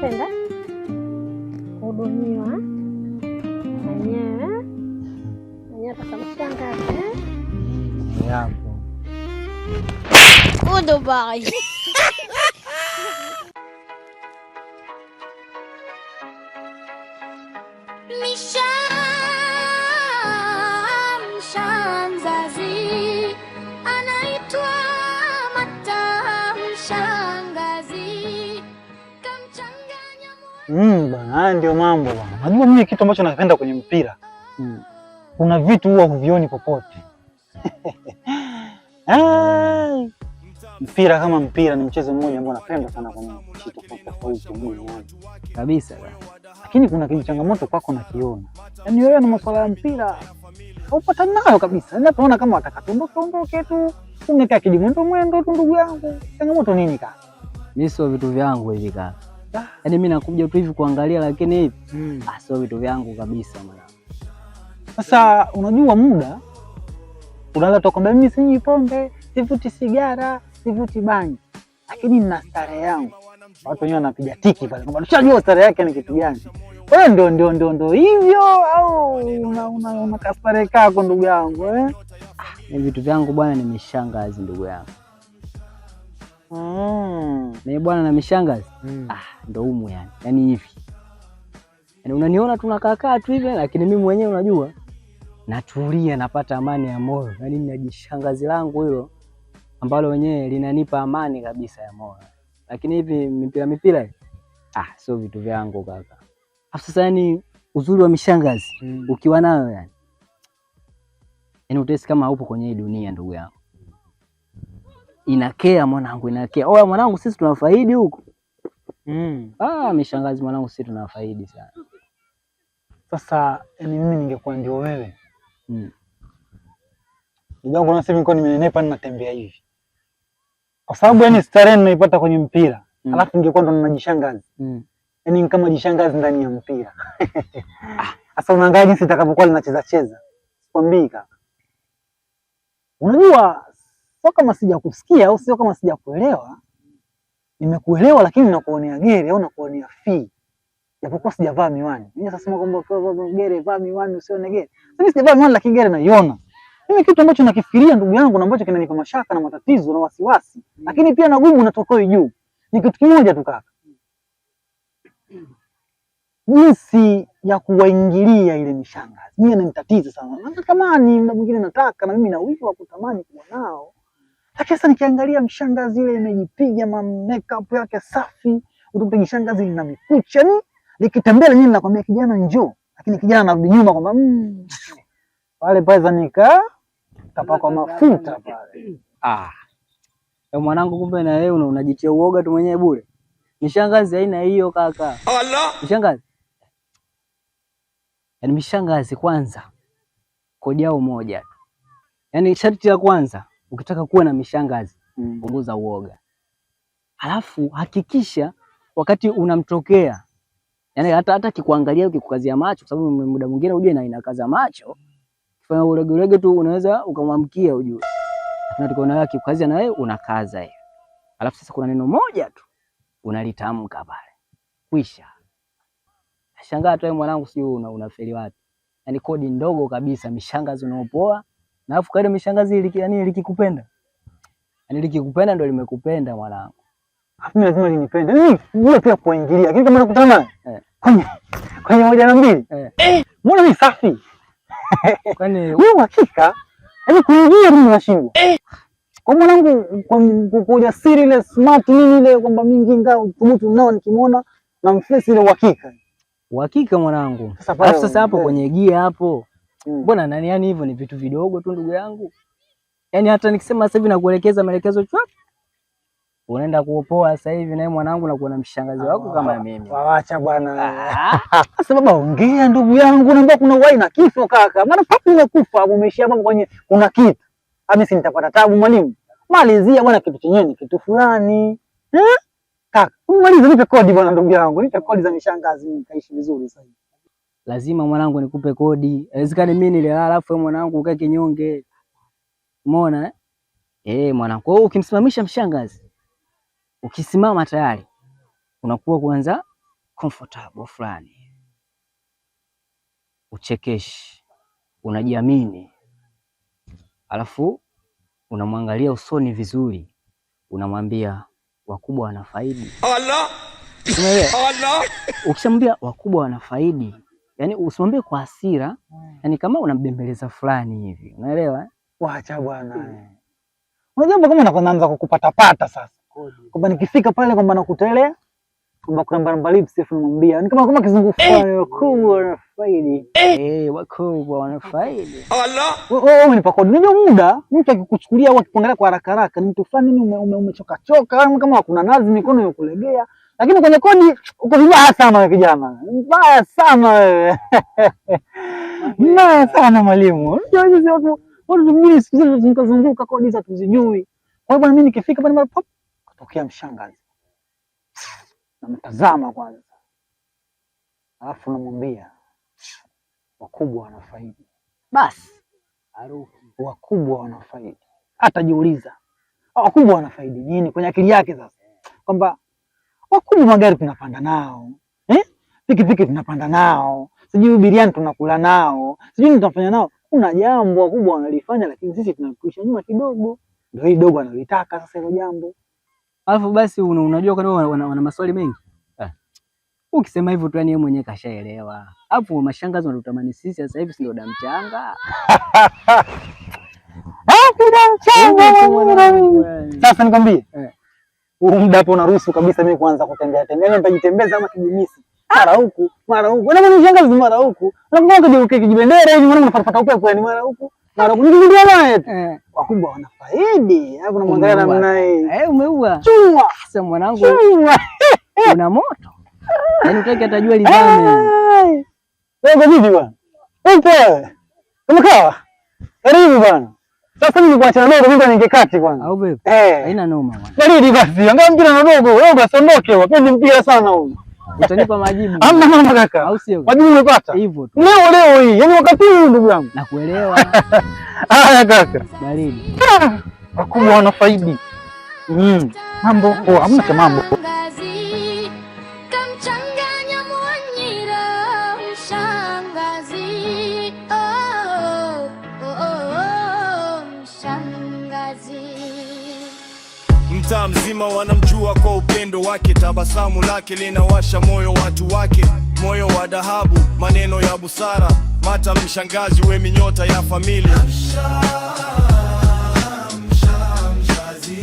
unapenda kuhudumiwa mwenyewe atakamshangaza yapo Dubai. Mshangazi anaitwa Mshangazi kamchanganya bana, ndio mambo bana. Unajua mimi kitu ambacho nakipenda kwenye mpira. Kuna vitu huwa huvioni popote. Mpira kama mpira ni mchezo mmoja ambao napenda sana kwenye nchi tofauti duniani. Kabisa bana. Lakini kuna changamoto kwako nakiona. Yaani wewe na masuala ya mpira upata nayo kabisa. Ninapoona kama watakatondoke tu, umekaa mwendo tu ndugu yangu. Changamoto nini kaka? Mimi sio vitu vyangu hivi kaka. Yaani mimi nakuja tu hivi kuangalia lakini hivi sio vitu vyangu kabisa mwana. Sasa unajua muda unaweza tokomba mimi sinywi pombe, sivuti sigara, sivuti bangi. Lakini nina starehe yangu. Watu wenyewe wanapiga tiki pale. Kwamba tunajua starehe yake ni kitu gani. Wewe ndio hivyo au una kastarehe kako ndugu yangu Ni vitu vyangu bwana, ni mishangazi ndugu yangu. Ni bwana na mishangazi. Ndio humu yani. Yaani hivi. Yaani unaniona tunakaa tu hivi lakini mimi mwenyewe unajua natulia, napata amani ya moyo. Yaani ninajishangazi langu hilo ambalo wenyewe linanipa amani kabisa ya moyo. Lakini hivi mipira sio vitu vyangu kaka. Sasa yani uzuri wa mishangazi ukiwa nayo yani utesi kama upo kwenye hii dunia ndugu yangu. Inakea mwanangu, inakea. Oya mwanangu, sisi tunafaidi huko. Mishangazi mwanangu, sisi tunafaidi sana. Sasa yani mimi ningekuwa ndio wewe. Ndugu yangu nasema niko nimenenepa ninatembea hivi. Kwa sababu yani starehe ninaipata kwenye mpira. Alafu ningekuwa ndo ninajishangazi. Yaani kama jishangazi ndani ya mpira. Sasa unaangalia jinsi itakapokuwa linacheza. Sikwambii kaka. Unajua sio kama sijakusikia au sio kama sijakuelewa. Nimekuelewa lakini nakuonea gere au nakuonea fee. Japokuwa sijavaa miwani. Mimi sasa sema kwamba gere vaa miwani usione gere. Mimi sijavaa miwani lakini gere naiona. Mimi kitu ambacho nakifikiria ndugu yangu na ambacho kinanipa mashaka na matatizo na wasiwasi. Lakini pia na gumu unatokoi juu. Ni kitu kimoja tu kaka. Jinsi ya kuwaingilia ile mishangazi. Mimi inanitatiza sana. Natamani muda mwingine nataka na mimi na wivu wa kutamani kuwa nao. Lakini sasa nikiangalia mshangazi ile imejipiga makeup yake safi, utakuta mshangazi lina mikucha ni likitembea lenyewe nakwambia kijana njoo. Lakini kijana anarudi nyuma kwamba pale pale zanika tapaka mafuta pale. Mwanangu, kumbe na wewe unajitia uoga tu mwenyewe bure. Mishangazi haina hiyo kaka. Mishangazi. Yaani mishangazi kwanza kodi yao moja tu. Yaani sharti la kwanza ukitaka kuwa na mishangazi punguza uoga. Alafu hakikisha wakati unamtokea yaani hata kikuangalia ukikukazia macho, kwa sababu muda mwingine ujue na inakaza macho. Kifanya urege tu unaweza ukamwamkia ujue. Tunataka na wewe akikukazia na wewe unakaza hiyo. Alafu sasa kuna neno moja tu unalitamka pale. Kwisha. Nashangaa tu mwanangu, si unafeli wapi? Yaani kodi ndogo kabisa, mishangazi unaopoa. Na alafu kaida mishangazi likikupenda. Yaani likikupenda ndio limekupenda mwanangu. Mimi lazima linipende. Wewe pia kuingilia. Lakini kama nakutana kwenye moja na mbili. Mbona ni safi? Kwani wewe hakika? Yaani kuingia mimi nashindwa. Kwa mwanangu kwa ujasiri ile smart nini ile kwamba mingi ngao mtu nao nikimuona na mfesi ile uhakika. Uhakika mwanangu. Sasa hapo kwenye gia hapo. Mbona nani yani hivyo ni vitu vidogo tu ndugu yangu. Yaani hata nikisema sasa hivi nakuelekeza maelekezo chwa. Unaenda kuopoa sasa hivi naye mwanangu na kuona mshangazi wako kama mimi. Waacha bwana. Sasa baba ongea ndugu yangu, naomba kuna uhai na kifo kaka. Maana papi umekufa hapo umeishia hapo kwenye kuna kitu. Mimi si nitapata tabu mwalimu. Malizia bwana kitu chenyewe ni kitu fulani. Kaka, umalize nipe kodi bwana ndugu yangu. Nipe kodi za mishangazi nikaishi vizuri sasa hivi. Lazima mwanangu nikupe kodi. Haiwezekani mimi nilala alafu mwanangu ukae kinyonge. Umeona mwanangu. Kwa hiyo ukimsimamisha mshangazi, ukisimama tayari unakuwa kwanza comfortable fulani, uchekeshi, unajiamini, alafu unamwangalia usoni vizuri, unamwambia wakubwa wanafaidi. Allah! Allah! Ukishamwambia wakubwa wanafaidi, yani usimwambie kwa hasira, yani kama unambembeleza fulani hivi, unaelewa? Waacha bwana. Unajua kama naanza kukupatapata sasa. Kwamba nikifika pale kwamba nakutelea, kwamba kuna namba lips namwambia. Ni kama kizungu fulani, wakubwa wanafaidi. Wakubwa wanafaidi. Allah. Wewe unipa kodi. Unajua muda mtu akikuchukulia au akikuangalia kwa haraka haraka ni mtu fulani umechoka kama hakuna nazi mikono imekulegea. Lakini kwenye kodi uko vibaya sana wewe kijana. Mbaya sana wewe. Mbaya sana mwalimu. Unajua hizo watu wengine siku zote zunguka kodi za tuzijui. Kwa hiyo mimi nikifika pale pop katokea mshangazi. Namtazama kwanza. Alafu namwambia wakubwa wanafaidi. Basi wakubwa wanafaidi. Atajiuliza wakubwa wanafaidi nini kwenye akili yake sasa? Kwamba wakubwa magari tunapanda nao. Pikipiki tunapanda nao. Sijui biriani tunakula nao. Sijui tunafanya nao. Kuna jambo wakubwa wanalifanya lakini sisi tunarudisha nyuma kidogo. Ndio hii dogo analitaka sasa hilo jambo. Alafu basi unajua kwa nini wana maswali mengi? Ukisema hivyo tu yani yeye mwenyewe kashaelewa. Hapo mashangazi wanatutamani sisi sasa hivi si ndio damchanga. Damchanga. Sasa nikwambie. Huu muda hapo unaruhusu kabisa mimi kuanza kutembea tembea, nitajitembeza kama kijimisi. Mara huku, mara huku. Unaona mshangazi mara huku. Unapokuwa kijibendera hivi unaona unapata upepo yani mara huku. Mara huku nikirudia naye. Wakubwa wanafaidi. Hapo unamwangalia namna hii. Umeua. Chuma. Sasa mwanangu. Una moto. Yaani utaki atajua lidhame. Wewe vipi bwana? Upo. Umekaa? Karibu bwana. Sasa mimi nikuacha na dogo mimi ningekati kwanza. Au vipi? Haina noma bwana. Karibu basi. Angalia mpira na dogo. Wewe basi ondoke wapi mpira sana huyu. Utanipa majibu. Hamna mama kaka. Au sio? Majibu umepata? Hivyo tu. Leo hii. Yaani wakati huu ndugu yangu. Nakuelewa. Haya kaka. Baridi. Wakubwa wanafaidi. Mambo hamna cha mambo. Mtaa mzima wanamjua kwa upendo wake, tabasamu lake linawasha moyo watu wake, moyo wa dhahabu, maneno ya busara, mata mshangazi we minyota ya familia. Mshangazi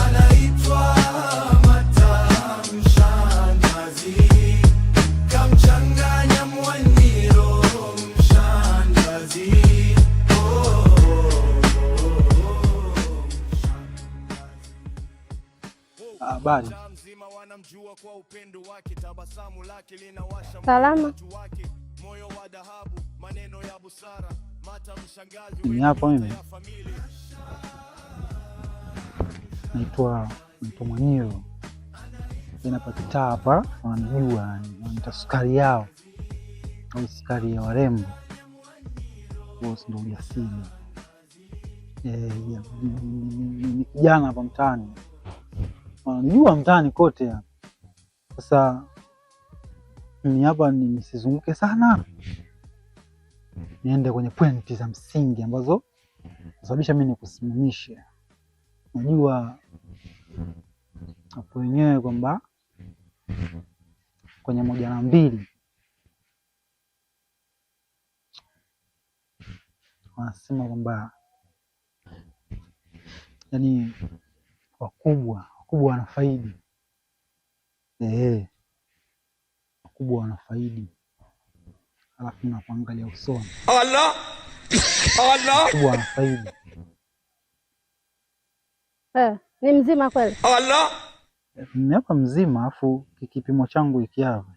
anaitwa Mata Mshangazi, kamchanganya Mwanyiro mshangazi. Habari. Salama. Ni hapa mimi. Naitwa Mwanyiro. Ninapata hapa, wanajua wanita sukari yao. Au sukari ya warembo. Huo ndio ujasiri. Ni kijana hapa mtaani. Wanajua mtaani kote hapa. Sasa mimi hapa nisizunguke sana. Niende kwenye pointi za msingi ambazo kusababisha mimi nikusimamishe. Najua hapo wenyewe kwamba kwenye 1 na 2 wanasema kwamba yani wakubwa wanafaidi. Wakubwa wanafaidi. Alafu nakuangalia usoni. Allah! Wakubwa wanafaidi. Ni mzima kweli? Allah! Mimi hapa mzima, afu kipimo changu hiki hapa.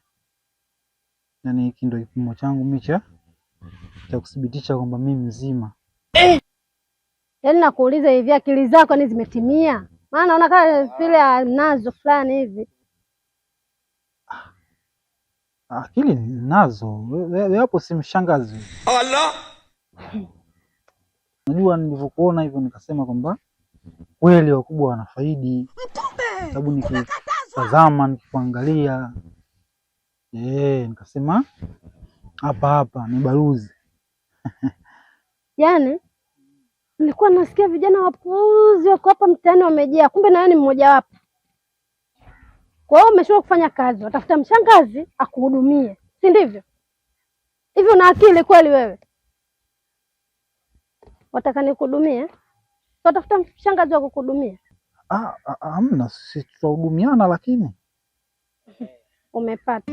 Yaani hiki ndio kipimo changu mimi cha kudhibitisha kwamba mimi mzima. Yaani nakuuliza hivi akili zako ni zimetimia? Maana unakaa vile nazo fulani hivi. Akili nazo. Wewe hapo si mshangazi. Allah! Unajua nilivyokuona hivyo nikasema kwamba kweli wakubwa wanafaidi. Sababu nikitazama, nikikuangalia, Nikasema hapa ni baruzi. Yaani nilikuwa nasikia vijana wapuuzi wako hapa mtaani wamejaa, kumbe na wewe ni mmoja wapo. Kwa hiyo umeshauri kufanya kazi, watafuta mshangazi akuhudumie, si ndivyo? Hivi una akili kweli wewe? Wataka nikuhudumie? Watafuta mshangazi wa kukuhudumia? Hamna, sisi tutahudumiana lakini. Umepata.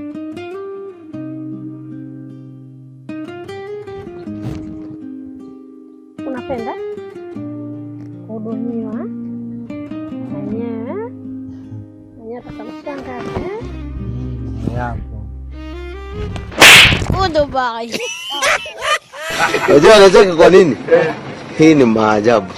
Unapenda kuhudumiwa mwenyewe? Mwenyewe atakamshangazi Yapo. Goodbye. Unajua anacheka kwa nini? Hii ni maajabu.